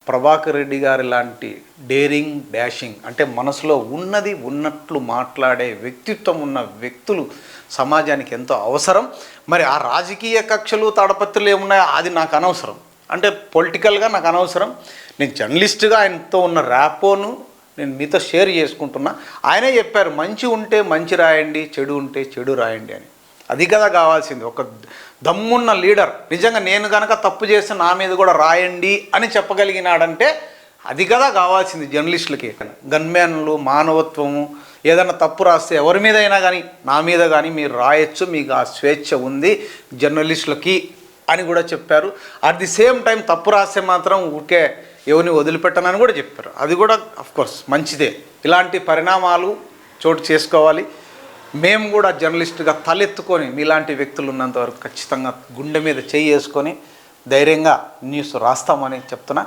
ప్రభాకర్ రెడ్డి గారి లాంటి daring dashing అంటే మనసులో ఉన్నది ఉన్నట్లు మాట్లాడే వ్యక్తిత్వం ఉన్న వ్యక్తులు సమాజానికి ఎంతో అవసరం. మరి ఆ రాజకీయ కక్షలు తాడపత్రులు ఏమున్నాయో అది నాకు అనవసరం, అంటే పొలిటికల్గా నాకు అనవసరం. నేను జర్నలిస్ట్గా ఆయనతో ఉన్న ర్యాపోను నేను మీతో షేర్ చేసుకుంటున్నా. ఆయనే చెప్పారు మంచి ఉంటే మంచి రాయండి, చెడు ఉంటే చెడు రాయండి అని. అది కదా కావాల్సింది, ఒక దమ్మున్న లీడర్. నిజంగా నేను కనుక తప్పు చేస్తే నా మీద కూడా రాయండి అని చెప్పగలిగినాడంటే అది కదా కావాల్సింది జర్నలిస్టులకి. గన్మ్యాన్లు, మానవత్వము, ఏదైనా తప్పు రాస్తే ఎవరి మీద అయినా కానీ నా మీద కానీ మీరు రాయొచ్చు, మీకు ఆ స్వేచ్ఛ ఉంది జర్నలిస్టులకి అని కూడా చెప్పారు. అట్ ది సేమ్ టైం తప్పు రాస్తే మాత్రం ఊరికే ఎవరిని వదిలిపెట్టనని కూడా చెప్పారు. అది కూడా అఫ్కోర్స్ మంచిదే. ఇలాంటి పరిణామాలు చోటు చేసుకోవాలి. మేము కూడా జర్నలిస్టుగా తలెత్తుకొని మీలాంటి వ్యక్తులు ఉన్నంత వరకు ఖచ్చితంగా గుండె మీద చేయి వేసుకొని ధైర్యంగా న్యూస్ రాస్తామని చెప్తున్నా.